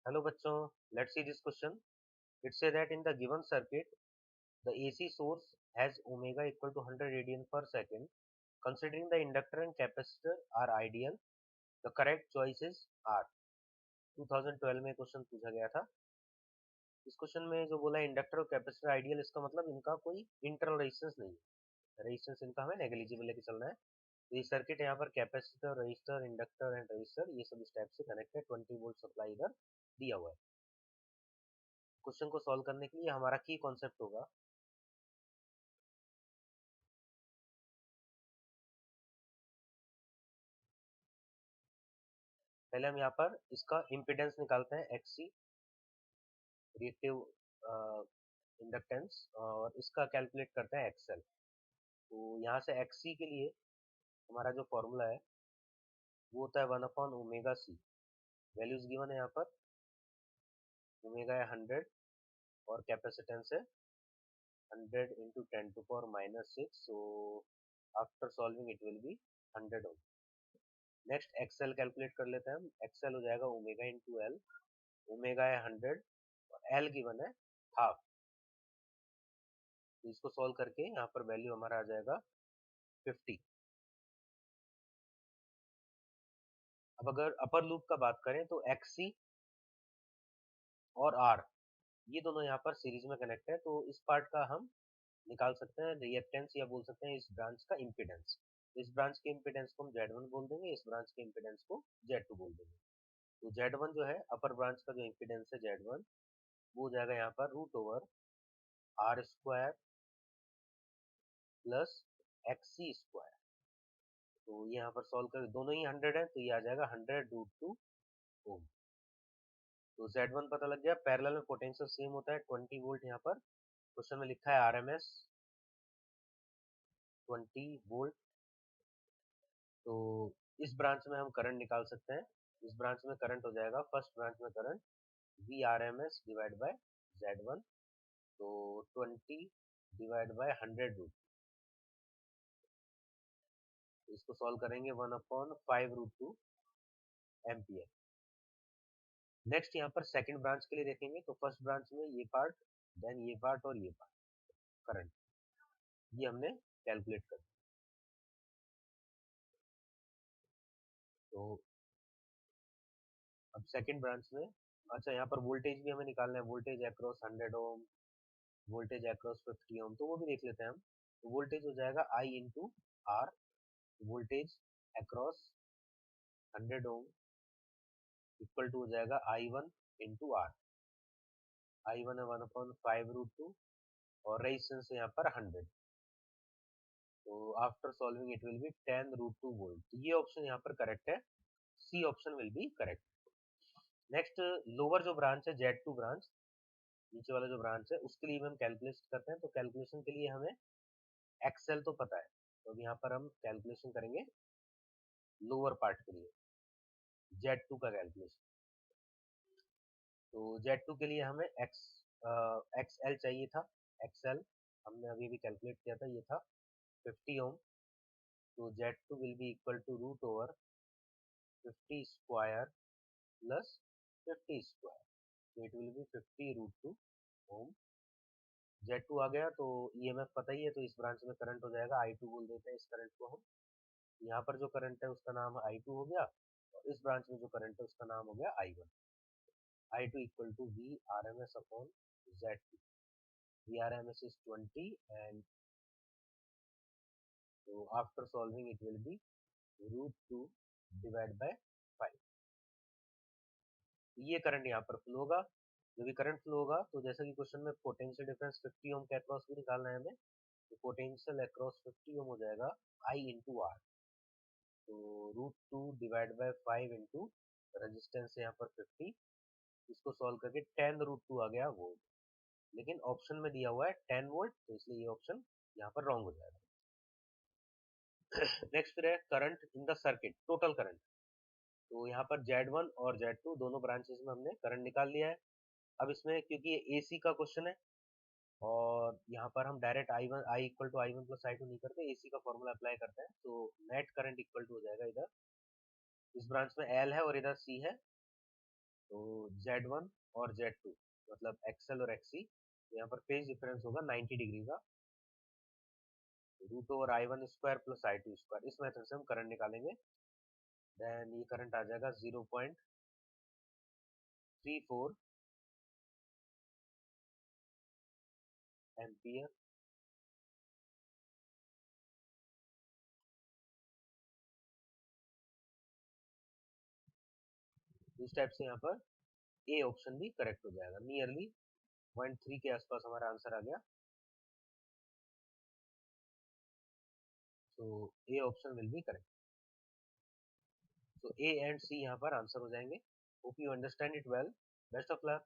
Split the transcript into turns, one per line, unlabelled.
Hello बच्चों, let's see this question. It say that in the given circuit, the AC source has omega equal to 100 radian per second. Considering the inductor and capacitor are ideal, the correct choices are. 2012 में question पूछा गया था. इस question में जो बोला inductor और capacitor ideal, इसका मतलब इनका कोई इंटरनल रेजिस्टेंस नहीं है. रेजिस्टेंस इनका हमें नेग्लिजिबल लेके चलना है. तो ये सर्किट है, यहाँ पर capacitor, register, inductor and register ये सब इस टाइप से कनेक्ट है. 20 वोल्ट सप्लाई इधर दिया हुआ है. क्वेश्चन को सॉल्व करने के लिए हमारा की कॉन्सेप्ट होगा, पहले हम यहाँ पर इसका इम्पिडेंस निकालते हैं एक्सी, रिएक्टिव इंडक्टेंस, और इसका कैलकुलेट करते हैं एक्सएल. तो यहाँ से एक्सी के लिए हमारा जो फॉर्मूला है वो होता है 1/ओमेगा सी. वैल्यूज गिवन है यहाँ पर. ओमेगा है 100 और कैपेसिटेंस है 100 into 10⁻⁻6. So after solving it will be 100 ohm. Next XL calculate कर लेते हैं हम. एक्सएल हो जाएगा ओमेगा इंटू एल. ओमेगा है 100 और एल गिवन है हाफ. तो इसको सॉल्व करके यहाँ पर वैल्यू हमारा आ जाएगा 50. अब अगर अपर लूप का बात करें तो एक्सी और आर ये दोनों यहाँ पर सीरीज में कनेक्ट है. तो इस पार्ट का हम निकाल सकते हैं रिएक्टेंस, या बोल सकते हैं इस ब्रांच का इम्पिडेंस. इस ब्रांच के इम्पिडेंस को हम Z1 बोल देंगे, इस ब्रांच के इम्पिडेंस को Z2 बोल देंगे. तो Z1 जो है अपर ब्रांच का जो इम्पिडेंस है Z1, वो हो जाएगा यहाँ पर √R² प्लस XC². तो ये यहाँ पर सॉल्व कर, दोनों ही 100 है तो ये आ जाएगा 100√2 ओम. तो Z1 पता लग गया. पैरेलल में पोटेंशियल सेम होता है 20 वोल्ट. यहाँ पर क्वेश्चन में लिखा है RMS 20 वोल्ट. तो इस ब्रांच में हम करंट निकाल सकते हैं. इस ब्रांच में करंट हो जाएगा, फर्स्ट ब्रांच में current VRMS divide by Z1. तो 20 डिवाइड बाय 100 रूट. इसको सॉल्व करेंगे 1/5√2 एम्पियर. नेक्स्ट यहाँ पर सेकंड ब्रांच के लिए देखेंगे. तो फर्स्ट ब्रांच में ये पार्ट, देन ये पार्ट और ये पार्ट करंट, ये हमने कैलकुलेट कर. तो अब सेकंड ब्रांच में, अच्छा यहाँ पर वोल्टेज भी हमें निकालना है. वोल्टेज अक्रॉस 100 ओम, वोल्टेज अक्रॉस 50 ओम, तो वो भी देख लेते हैं हम. तो वोल्टेज हो जाएगा I into R. Voltage across 100 ohm equal to हो जाएगा I1 इंटू आर. I1 है 1/5√2 और रेजिस्टेंस है यहाँ पर 100. तो after solving it will be 10√2 volt. ये ऑप्शन यहाँ पर करेक्ट है. C option will be correct. Next lower जो ब्रांच है Z2 ब्रांच, नीचे वाला जो ब्रांच है उसके लिए हम कैलकुलेशन करते हैं. तो कैलकुलेशन के लिए हमें एक्सएल तो पता है, तो अब यहाँ पर हम कैलकुलेशन करेंगे लोअर पार्ट के लिए Z2 का कैलकुलेशन. तो Z2 के लिए हमें XL चाहिए था. XL हमने अभी भी कैलकुलेट किया था, ये था 50 ओम. तो Z2 will be equal to √50² plus 50². तो it will be 50√2 ohm. Z2 आ गया. तो EMF पता ही है, तो इस ब्रांच में करंट हो जाएगा I2 बोल देते हैं इस करंट को हम. यहाँ पर जो करंट है उसका नाम I2 हो गया, और इस ब्रांच में जो करंट है उसका नाम हो गया I1. I2 equal to VRMS upon Z2. VRMS is 20 and so after solving it will be √2 divided by 5. ये करंट यहाँ पर फ्लो होगा. जो भी करंट फ्लो होगा, तो जैसा कि क्वेश्चन में पोटेंशियल डिफरेंस 50 ओम के अक्रॉस भी निकालना है हमें. तो पोटेंशियल अक्रॉस 50 ओम हो जाएगा I इंटू आर. तो √2 डिवाइड बाय 5 इंटू रजिस्टेंस है यहाँ पर 50. इसको सॉल्व करके 10√2 आ गया वोल्ट. लेकिन ऑप्शन में दिया हुआ है 10 वोल्ट, तो इसलिए ये ऑप्शन यहाँ पर रॉन्ग हो जाएगा. नेक्स्ट फिर है current in the circuit, total current. तो यहाँ पर Z1 और Z2 दोनों ब्रांचेस में हमने करंट निकाल लिया है. अब इसमें क्योंकि ये AC का क्वेश्चन है और यहाँ पर हम direct I equal to I1 plus I2 नहीं करते, AC का फॉर्मूला अप्लाई करते हैं. तो नेट करंट इक्वल टू हो जाएगा, इधर इस ब्रांच में L है और इधर C है, तो Z1 और Z2 मतलब एक्सएल और एक्सी, यहाँ पर फेज डिफरेंस होगा 90 डिग्री का। Root over I1 square plus I2 square, इस मेथड से हम करंट निकालेंगे। देन ये करंट आ जाएगा 0.34 एम्पियर। इस टाइप से यहाँ पर ए ऑप्शन भी करेक्ट हो जाएगा। नियरली 0.3 के आसपास हमारा आंसर आ गया। तो A option will be correct. तो ए एंड सी यहाँ पर आंसर हो जाएंगे। Hope you understand it well. Best of luck.